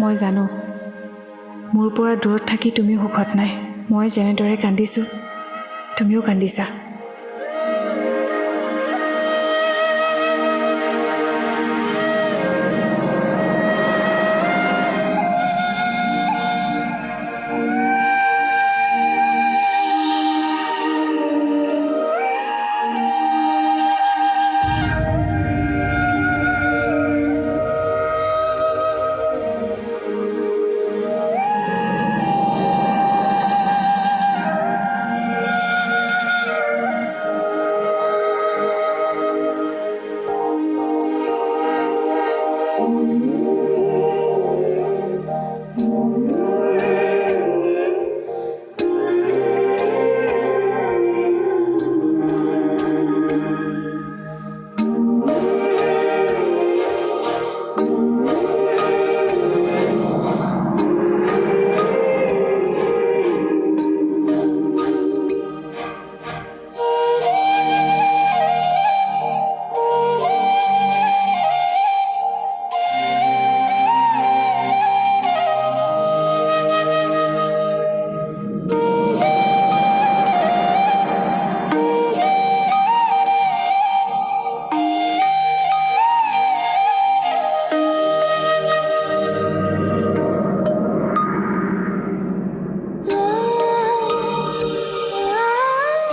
মই জানো মোৰ পৰা দূৰত থাকি তুমি সুখত নাই। মই যেনেদৰে কান্দিছোঁ তুমিও কান্দিছা।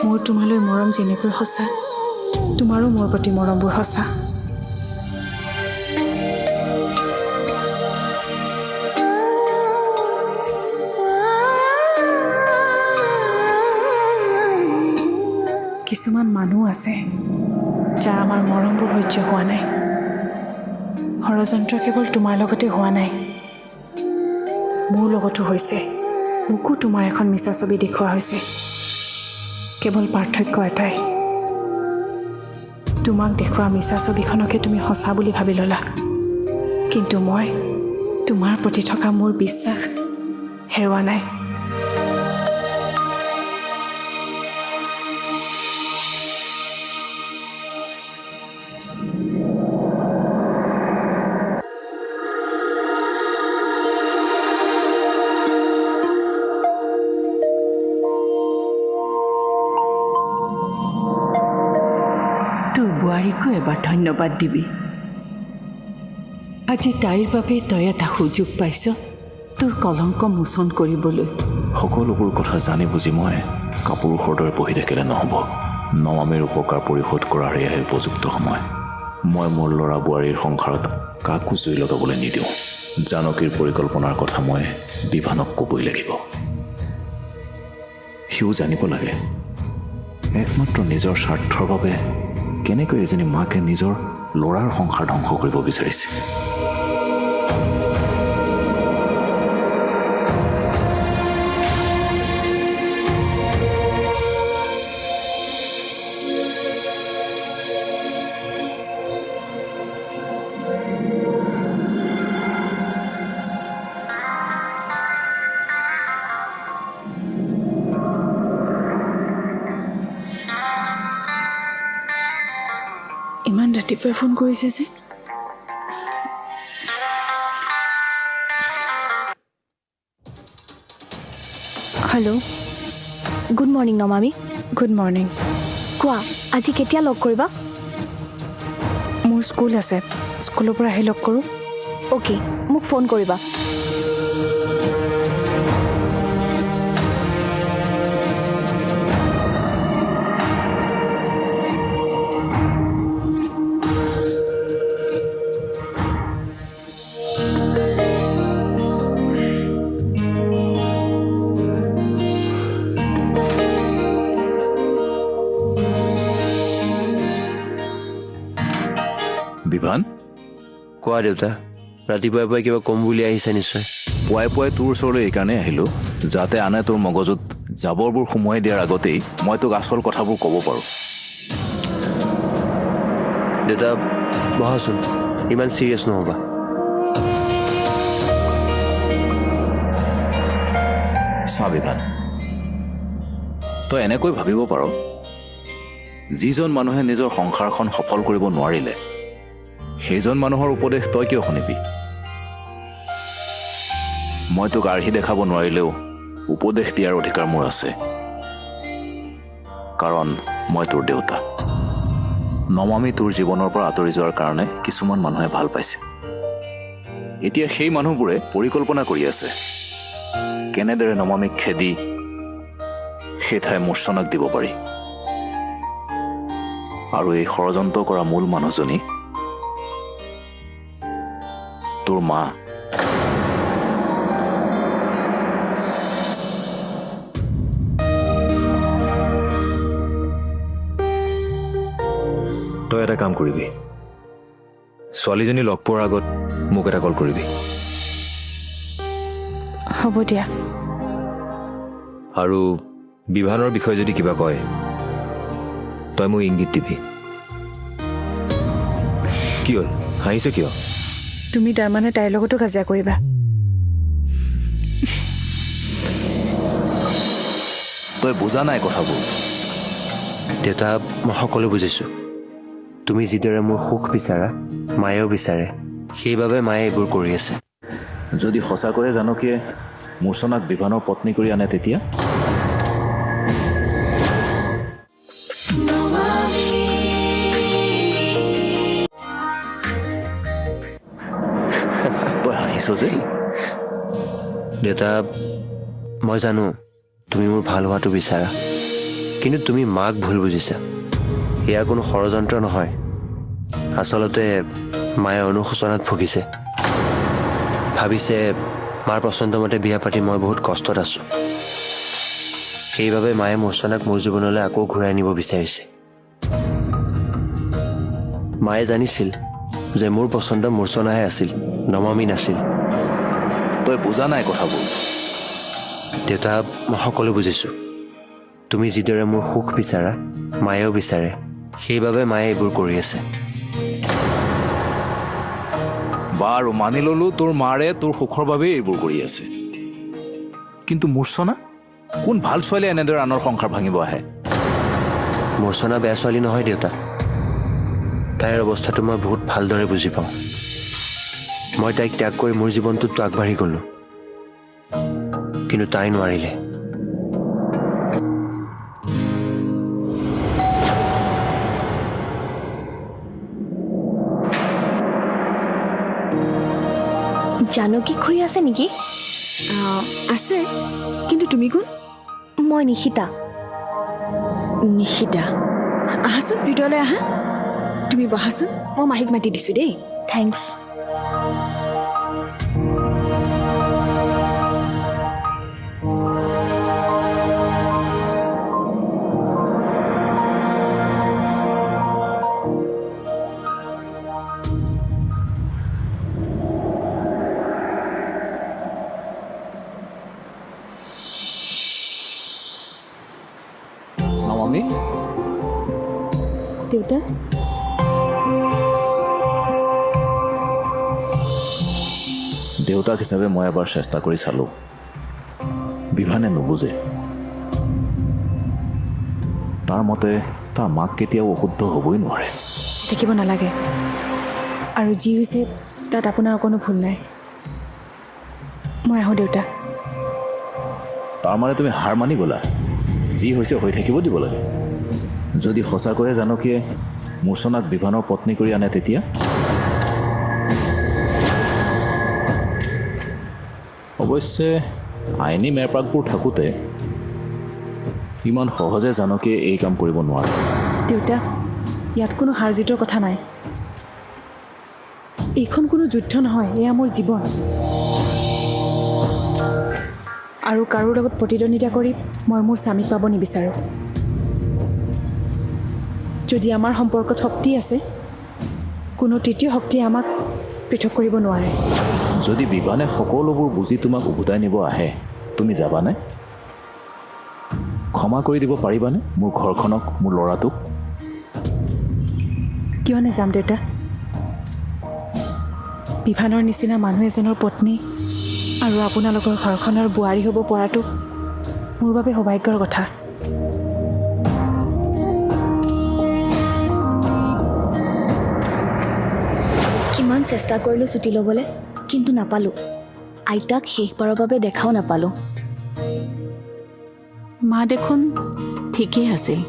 মোৰ তোমালৈ মৰম যেনেকৈ সঁচা তোমাৰো মোৰ প্ৰতি মৰমবোৰ সঁচা। কিছুমান মানুহ আছে যাৰ আমাৰ মৰমবোৰ সহ্য হোৱা নাই। ষড়যন্ত্ৰ কেৱল তোমাৰ লগতে হোৱা নাই, মোৰ লগতো হৈছে। মোকো তোমাৰ এখন মিছা ছবি দেখুওৱা হৈছে। কেৱল পাৰ্থক্য এটাই, তোমাক দেখুওৱা মিছা ছবিখনকে তুমি সঁচা বুলি ভাবি ল'লা, কিন্তু মই তোমাৰ প্ৰতি থকা মোৰ বিশ্বাস হেৰুৱা নাই। তোৰ বোৱাৰীকো এবাৰ ধন্যবাদ দিবি। আজি তাইৰ বাবে তই এটা সুযোগ পাইছ তোৰ কলংক মোচন কৰিবলৈ। সকলোবোৰ কথা জানি বুজি মই কাপুৰুষৰ দৰে বহি থাকিলে নহ'ব। নমামীৰ উপকাৰ পৰিশোধ কৰাৰ এয়াই উপযুক্ত সময়। মই মোৰ ল'ৰা বোৱাৰীৰ সংসাৰত কাকো জুই লগাবলৈ নিদিওঁ। জানকীৰ পৰিকল্পনাৰ কথা মই বিভানক ক'বই লাগিব। সিও জানিব লাগে একমাত্ৰ নিজৰ স্বাৰ্থৰ বাবে কেনেকৈ এজনী মাকে নিজৰ ল'ৰাৰ সংসাৰ ধ্বংস কৰিব বিচাৰিছে। ইমান ৰাতিপুৱাই ফোন কৰিছে যে। Hello', good morning Namami. Good morning. কোৱা, আজি কেতিয়া লগ কৰিবা? মোৰ স্কুল আছে, স্কুলৰ পৰা আহি লগ কৰোঁ। অ'কে, মোক ফোন কৰিবা। বিভান, কোৱা দেউতা, ৰাতিপুৱাই পুৱাই কিবা কম বুলি আহিছে নিশ্চয়। পুৱাই পুৱাই তোৰ ওচৰলৈ এইকাৰণেই আহিলোঁ যাতে আনে তোৰ মগজুত জাবৰবোৰ সোমোৱাই দিয়াৰ আগতেই মই তোক আচল কথাবোৰ ক'ব পাৰোঁ। দেউতা বহাচোন, ইমান চিৰিয়াছ নহ'বা। চা বিভান, তই এনেকৈ ভাবিব পাৰ যিজন মানুহে নিজৰ সংসাৰখন সফল কৰিব নোৱাৰিলে সেইজন মানুহৰ উপদেশ তই কিয় শুনিবি? মই তোক আৰ্হি দেখাব নোৱাৰিলেও উপদেশ দিয়াৰ অধিকাৰ মোৰ আছে, কাৰণ মই তোৰ দেউতা। নমামি তোৰ জীৱনৰ পৰা আঁতৰি যোৱাৰ কাৰণে কিছুমান মানুহে ভাল পাইছে। এতিয়া সেই মানুহবোৰে পৰিকল্পনা কৰি আছে কেনেদৰে নমামিক খেদি সেই ঠাই মূৰ্ছনাক দিব পাৰি। আৰু এই ষড়যন্ত্ৰ কৰা মূল মানুহজনী তোৰ মা। তই এটা কাম কৰিবি, ছোৱালীজনী লগ পোৱাৰ আগত মোক এটা কল কৰিবি। হ'ব দিয়া। আৰু বিভানৰ বিষয়ে যদি কিবা কয় তই মোক ইংগিত দিবি। কি হ'ল, হাঁহিছ কিয়? তুমি তাৰমানে তাইৰ লগতো কাজিয়া কৰিবা? তই বুজা নাই কথাবোৰ। দেউতা, মই সকলো বুজিছোঁ। তুমি যিদৰে মোৰ সুখ বিচাৰা মায়েও বিচাৰে, সেইবাবে মায়ে এইবোৰ কৰি আছে। যদি সঁচাকৈয়ে জানকীয়ে মূৰ্ছনাক বিভানৰ পত্নী কৰি আনে তেতিয়া? তই হাঁহিছ যে? দেউতা, মই জানো তুমি মোৰ ভাল হোৱাটো বিচাৰা, কিন্তু তুমি মাক ভুল বুজিছা। এয়া কোনো ষড়যন্ত্ৰ নহয়। আচলতে মায়ে অনুশোচনাত ভুগিছে, ভাবিছে মাৰ পচন্দমতে বিয়া পাতি মই বহুত কষ্টত আছোঁ। সেইবাবে মায়ে মূৰ্ছনাক মোৰ জীৱনলৈ আকৌ ঘূৰাই নিব বিচাৰিছে। মায়ে জানিছিল যে মোৰ পচন্দ মূৰ্ছনাহে আছিল, নমামি নাছিল। তই বুজা নাই কথাবোৰ। দেউতা, মই সকলো বুজিছোঁ। তুমি যিদৰে মোৰ সুখ বিচাৰা মায়েও বিচাৰে, সেইবাবে মায়ে এইবোৰ কৰি আছে। বাৰু মানি ললো তোৰ মাৰে তোৰ সুখৰ বাবেই এইবোৰ কৰি আছে, কিন্তু মূৰ্ছনা? কোন ভাল ছোৱালী এনেদৰে আনৰ সংসাৰ ভাঙিব আহে? মূৰ্ছনা বেয়া ছোৱালী নহয় দেউতা। তাইৰ অৱস্থাটো মই বহুত ভালদৰে বুজি পাওঁ। মই তাইক ত্যাগ কৰি মোৰ জীৱনটোতো আগবাঢ়ি গ'লোঁ, কিন্তু তাই নোৱাৰিলে। জানকী খুৰী আছে নেকি? আছে, কিন্তু তুমি কোন? মই নিশিতা। নিশিতা? আহাচোন, ভিতৰলৈ আহা। তুমি বহাচোন, মই মাহীক মাতি দিছোঁ দেই। থেংকছ। নমামি? দেউতা? দেউতাক হিচাপে মই এবাৰ চেষ্টা কৰি চালোঁ, বিভানে নুবুজে। তাৰ মতে তাৰ মাক কেতিয়াও অশুদ্ধ হ'বই নোৱাৰে। থাকিব নালাগে, আৰু যি হৈছে তাত আপোনাৰ অকণো ভুল নাই। মই আহোঁ দেউতা। তাৰমানে তুমি হাৰ মানি গ'লা? যি হৈছে হৈ থাকিব দিব লাগে। যদি সঁচাকৈয়ে জানকীয়ে মূৰ্ছনাক বিভানৰ পত্নী কৰি আনে তেতিয়া? অৱশ্যে আইনী মেৰপাকবোৰ থাকোঁতে ইমান সহজে জানকীয়ে এই কাম কৰিব নোৱাৰে। দেউতা, ইয়াত কোনো হাৰ জিতৰ কথা নাই। এইখন কোনো যুদ্ধ নহয়, এয়া মোৰ জীৱন। আৰু কাৰো লগত প্ৰতিদ্বন্দ্বিতা কৰি মই মোৰ স্বামীক পাব নিবিচাৰোঁ। যদি আমাৰ সম্পৰ্কত শক্তি আছে, কোনো তৃতীয় শক্তিয়ে আমাক পৃথক কৰিব নোৱাৰে। যদি বিভানে সকলোবোৰ বুজি তোমাক উভতাই নিব আহে, তুমি যাবানে? ক্ষমা কৰি দিব পাৰিবানে মোৰ ঘৰখনক, মোৰ ল'ৰাটোক? কিয় নাযাম দেউতা? বিভানৰ নিচিনা মানুহ এজনৰ পত্নী আৰু আপোনালোকৰ ঘৰখনৰ বোৱাৰী হ'ব পৰাটো মোৰ বাবে সৌভাগ্যৰ কথা। কিমান চেষ্টা কৰিলোঁ ছুটি ল'বলৈ, কিন্তু নাপালোঁ। আইতাক শেষবাৰৰ বাবে দেখাও নাপালোঁ। মা দেখোন ঠিকেই আছিল,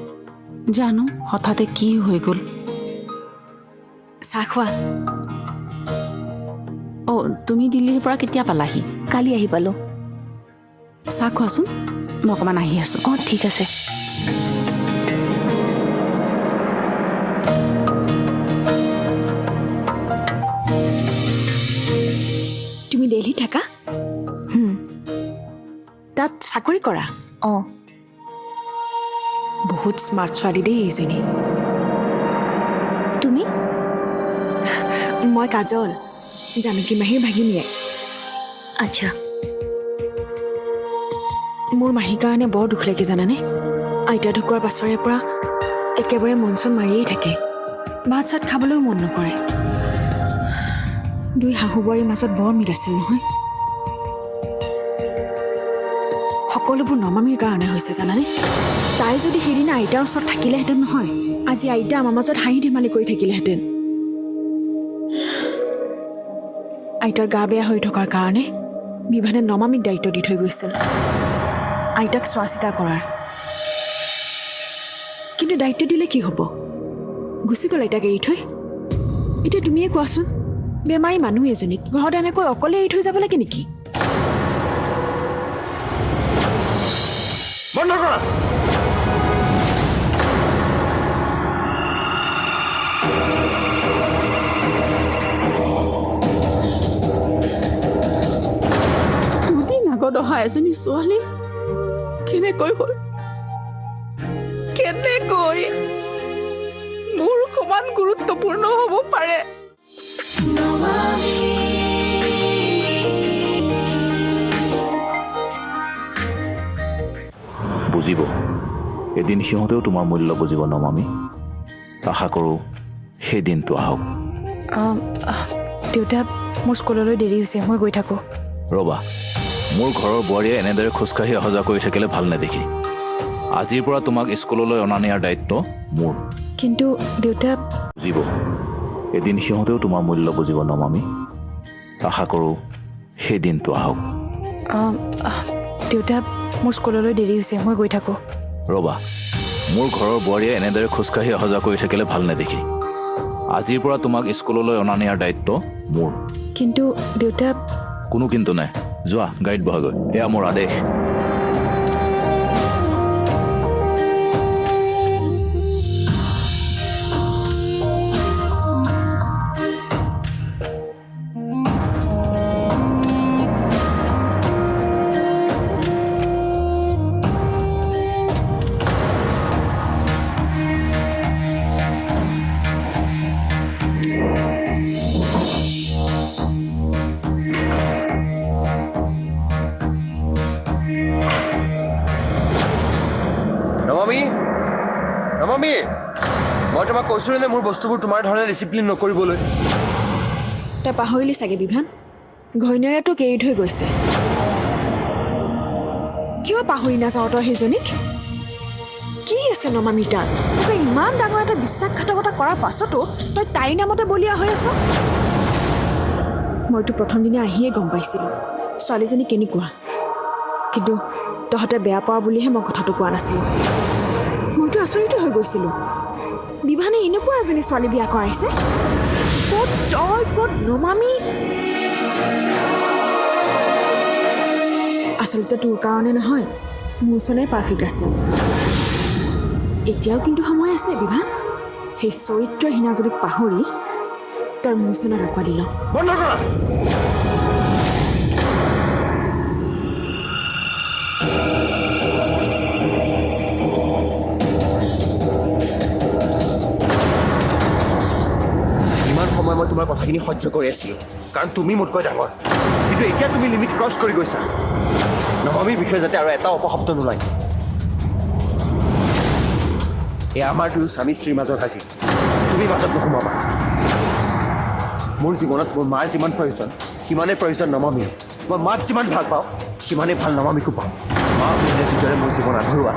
জানো হঠাতে কি হৈ গ'ল। চাহ খোৱা। অঁ, তুমি দিল্লীৰ পৰা কেতিয়া পালাহি? কালি আহি পালোঁ। চাহ খোৱাচোন, মই অকণমান আহি আছোঁ। অঁ, ঠিক আছে। তুমি দিল্লী থাকা? তাত চাকৰি কৰা? অঁ, বহুত স্মাৰ্ট ছোৱালী দেই এইজনী। তুমি? মই কাজল, জানকী মাহীৰ ভাগিনীয়ে। আচ্ছা। মোৰ মাহীৰ কাৰণে বৰ দুখ লাগে জানানে। আইতা ঢুকোৱাৰ পাছৰে পৰা একেবাৰে মন চন মাৰিয়েই থাকে, ভাত চাত খাবলৈও মন নকৰে। দুই শাহু বোৱাৰীৰ মাজত বৰ মিল আছিল নহয়। সকলোবোৰ নমামীৰ কাৰণে হৈছে জানানে। তাই যদি সেইদিনা আইতাৰ ওচৰত থাকিলেহেঁতেন নহয়, আজি আইতা আমাৰ মাজত হাঁহি ধেমালি কৰি থাকিলেহেঁতেন। আইতাৰ গা বেয়া হৈ থকাৰ কাৰণে বিভানে নমামীক দায়িত্ব দি থৈ গৈছিল, আইতাক চোৱা চিতা কৰাৰ। কিন্তু দায়িত্ব দিলে কি হ'ব, গুচি গ'ল আইতাক এৰি থৈ। এতিয়া তুমিয়ে কোৱাচোন, বেমাৰী মানুহ এজনীক ঘৰত এনেকৈ অকলে এৰি থৈ যাব লাগে নেকি? বন্ধ কৰা। দুদিন আগত অহা এজনী ছোৱালী কেনেকৈ হ'ল? কেনেকৈ মোৰ সমান গুৰুত্বপূৰ্ণ হ'ব পাৰে? বুজিব, এদিন সিহঁতেও তোমাৰ মূল্য বুজিব নমামী। আশা কৰোঁ সেই দিনটো আহক। দেউতা, মোৰ স্কুললৈ দেৰি হৈছে, মই গৈ থাকোঁ। ৰ'বা, মোৰ ঘৰৰ বোৱাৰীয়ে এনেদৰে খোজকাঢ়ি অহা যোৱা কৰি থাকিলে ভাল নেদেখি। আজিৰ পৰা তোমাক স্কুললৈ অনা নিয়াৰ দায়িত্ব মোৰ। কিন্তু দেউতা, বুজিব, এদিন সিহঁতেও তোমাৰ মূল্য বুজিব নমামী। আশা কৰোঁ সেই দিনটো আহক। দেউতা, মোৰ স্কুললৈ দেৰি হৈছে, মই গৈ থাকোঁ। ৰ'বা, মোৰ ঘৰৰ বোৱাৰীয়ে এনেদৰে খোজকাঢ়ি অহা যোৱা কৰি থাকিলে ভাল নেদেখি। আজিৰ পৰা তোমাক স্কুললৈ অনা নিয়াৰ দায়িত্ব মোৰ। কিন্তু দেউতা, কোনো কিন্তু নাই, যোৱা গাড়ীত বহাগৈ, এয়া মোৰ আদেশ। নমামী, নমামী, মই তোমাক কৈছিলোঁ নে মোৰ বস্তুবোৰ তোমাৰ ধৰণে ডিচিপ্লিন নকৰিবলৈ। তই পাহৰিলি চাগে বিভান, ঘৈণীয়েৰে তোক এৰি থৈ গৈছে। কিয় পাহৰি নাযাওঁ তই সেইজনীক? কি আছে নমামীৰ তাত যে তই ইমান ডাঙৰ এটা বিশ্বাসঘাতকতা কৰাৰ পাছতো তই তাইৰ নামতে বলীয়া হৈ আছ? মইতো প্ৰথম দিনা আহিয়ে গম পাইছিলোঁ ছোৱালীজনী কেনেকুৱা, কিন্তু তহঁতে বেয়া পোৱা বুলিহে মই কথাটো কোৱা নাছিলোঁ। মইতো আচৰিত হৈ গৈছিলোঁ, বিভানে এনেকুৱা এজনী ছোৱালী বিয়া কৰাইছে। ক'ত তই, ক'ত নমামী? আচলতে তোৰ কাৰণে নহয়, মোৰ ওচৰতে পাৰফেক্ট আছিল। এতিয়াও কিন্তু সময় আছে বিভান, সেই চৰিত্ৰহীনাজনীক পাহৰি তই মোৰ ওচৰত আঁকোৱালি ল। বন্ধ কৰা। ইমান সময় মই তোমাৰ কথাখিনি সহ্য কৰি আছিলোঁ, কাৰণ তুমি মোতকৈ ডাঙৰ। কিন্তু এতিয়া তুমি লিমিট ক্ৰছ কৰি গৈছা। নমামীৰ বিষয়ে যাতে আৰু এটা অপশব্দ নোলায়। এয়া আমাৰ দুয়ো স্বামী স্ত্ৰীৰ মাজৰ কাজিয়া, তুমি মাজত নোসোমাবা। মোৰ জীৱনত মোৰ মাৰ যিমান প্ৰয়োজন সিমানেই প্ৰয়োজন নমামীৰ। মই মাক যিমান ভাল পাওঁ সিমানেই ভাল নমামীকো পাওঁ। মা অবিহনে যিদৰে মোৰ জীৱন আধৰুৱা,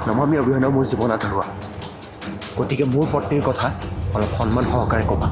নমামী অবিহনেও মোৰ জীৱন আধৰুৱা। গতিকে মোৰ পত্নীৰ কথা অলপ সন্মান সহকাৰে ক'বা।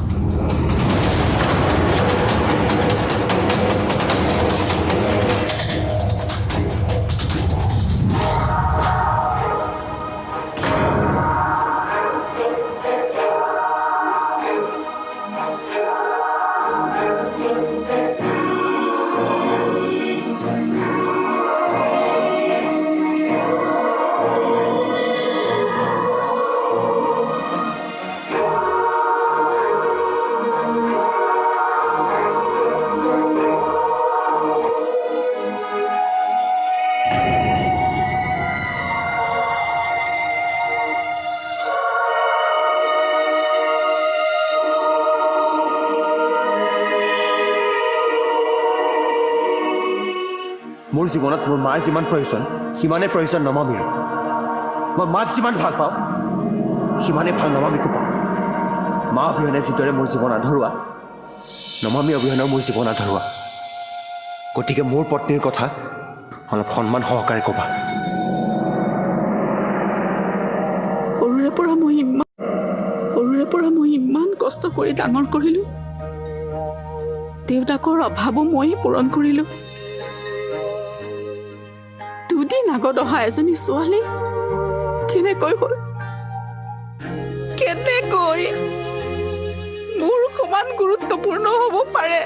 জীৱনত মোৰ মাৰ যিমান প্ৰয়োজন সিমানেই প্ৰয়োজন নমামীৰ। মই মাক যিমান ভাল পাওঁ সিমানেই ভাল নমামীকো পাওঁ। মা অবিহনে যিদৰে মোৰ জীৱন আধৰুৱা, নমামী অবিহনেও মোৰ জীৱন আধৰুৱা। গতিকে মোৰ পত্নীৰ কথা অলপ সন্মান সহকাৰে ক'বা। সৰুৰে পৰা মই ইমান কষ্ট কৰি ডাঙৰ কৰিলোঁ। দেউতাকৰ অভাৱো ময়ে পূৰণ কৰিলোঁ। দুদিন আগত অহা এজনী ছোৱালী কেনেকৈ হ'ল, কেনেকৈ মোৰ সমান গুৰুত্বপূৰ্ণ হ'ব পাৰে?